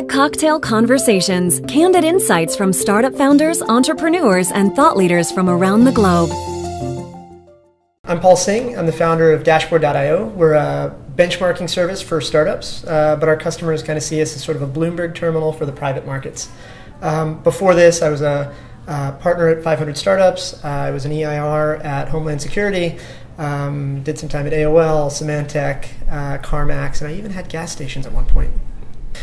At Cocktail Conversations, candid insights from startup founders, entrepreneurs, and thought leaders from around the globe. I'm Paul Singh. I'm the founder of Dashboard.io. We're a benchmarking service for startups, but our customers kind of see us as sort of a Bloomberg terminal for the private markets. Before this, I was a partner at 500 Startups. I was an EIR at Homeland Security. Did some time at AOL, Symantec, CarMax, and I even had gas stations at one point.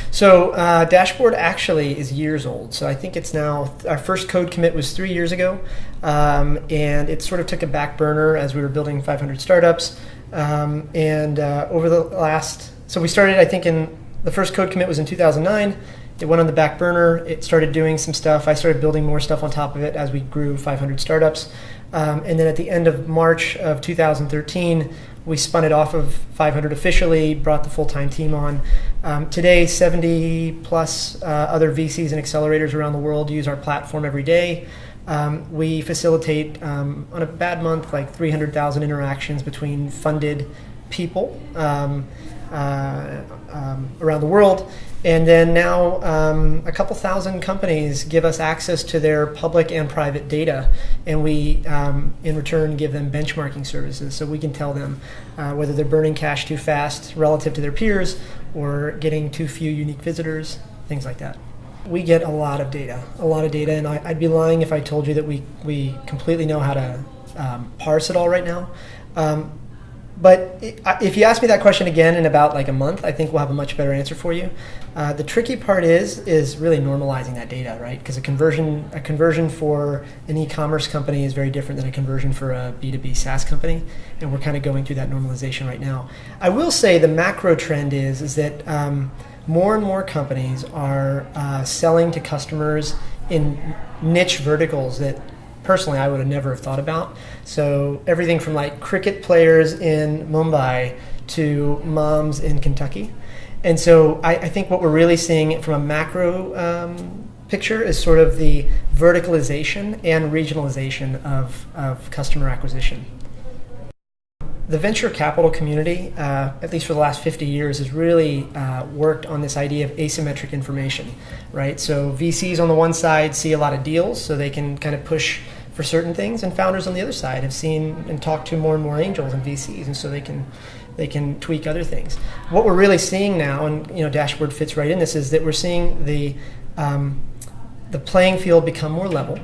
So Dashboard actually is years old. So I think it's now, our first code commit was 3 years ago, and it sort of took a back burner as we were building 500 Startups. Over the last, so we started, I think the first code commit was in 2009. It went on the back burner. It started doing some stuff. I started building more stuff on top of it as we grew 500 Startups. And then at the end of March of 2013, we spun it off of 500 officially, brought the full-time team on. Today, 70 plus other VCs and accelerators around the world use our platform every day. We facilitate, on a bad month, like 300,000 interactions between funded people around the world. And then now a couple thousand companies give us access to their public and private data, and we, in return, give them benchmarking services so we can tell them whether they're burning cash too fast relative to their peers or getting too few unique visitors, things like that. We get a lot of data, and I'd be lying if I told you that we completely know how to parse it all right now. But if you ask me that question again in about like a month, I think we'll have a much better answer for you. The tricky part is really normalizing that data, right? Because a conversion for an e-commerce company is very different than a conversion for a B2B SaaS company, and we're kind of going through that normalization right now. I will say the macro trend is that more and more companies are selling to customers in niche verticals that personally I would have never thought about. So everything from like cricket players in Mumbai to moms in Kentucky. And so I think what we're really seeing from a macro picture is sort of the verticalization and regionalization of customer acquisition. The venture capital community, at least for the last 50 years, has really worked on this idea of asymmetric information, right? So VCs on the one side see a lot of deals, so they can kind of push for certain things, and founders on the other side have seen and talked to more and more angels and VCs, and so they can tweak other things. What we're really seeing now, and Dashboard fits right in this, is that we're seeing the playing field become more level.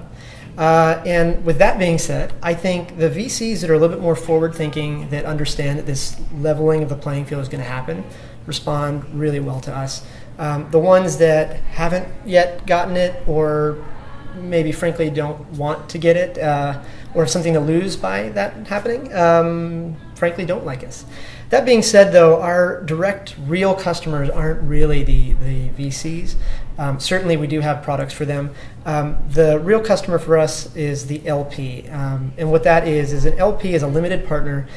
And with that being said, I think the VCs that are a little bit more forward-thinking, that understand that this leveling of the playing field is going to happen, respond really well to us. The ones that haven't yet gotten it, or maybe frankly don't want to get it, or have something to lose by that happening, frankly don't like us. That being said, though, our direct real customers aren't really the VCs. Certainly we do have products for them. The real customer for us is the LP. And what that is an LP is a limited partner.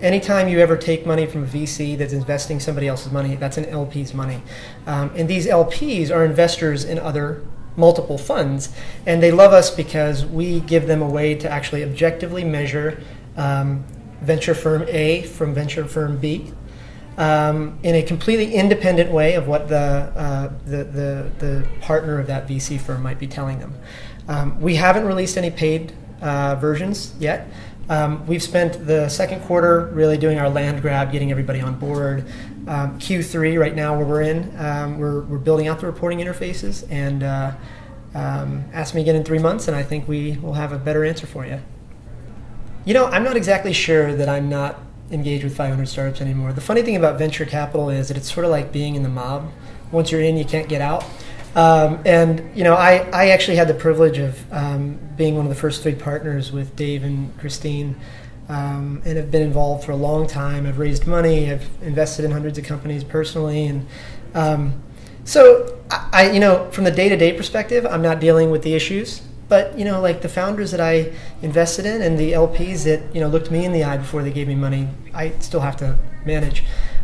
Anytime you ever take money from a VC that's investing somebody else's money, that's an LP's money. And these LPs are investors in other multiple funds, and they love us because we give them a way to actually objectively measure venture firm A from venture firm B in a completely independent way of what the partner of that VC firm might be telling them. We haven't released any paid versions yet. We've spent the second quarter really doing our land grab, getting everybody on board. Q3 right now where we're in, we're building out the reporting interfaces, and ask me again in 3 months and I think we will have a better answer for you. I'm not exactly sure that I'm not engaged with 500 Startups anymore. The funny thing about venture capital is that it's sort of like being in the mob. Once you're in, you can't get out. I actually had the privilege of being one of the first 3 partners with Dave and Christine, and have been involved for a long time. I've raised money, I've invested in hundreds of companies personally, and so I from the day-to-day perspective, I'm not dealing with the issues. But like the founders that I invested in and the LPs that looked me in the eye before they gave me money, I still have to manage.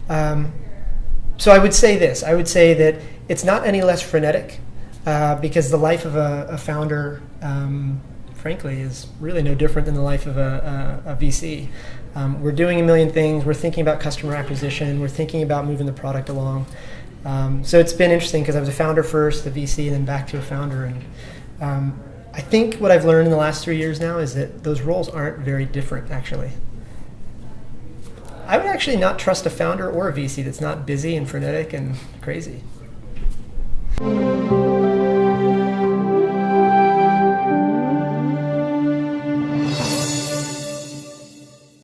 So I would say this. I would say that it's not any less frenetic, because the life of a founder, frankly, is really no different than the life of a VC. We're doing a million things. We're thinking about customer acquisition. We're thinking about moving the product along. So it's been interesting because I was a founder first, the VC, and then back to a founder. And I think what I've learned in the last 3 years now is that those roles aren't very different, actually. I would actually not trust a founder or a VC that's not busy and frenetic and crazy.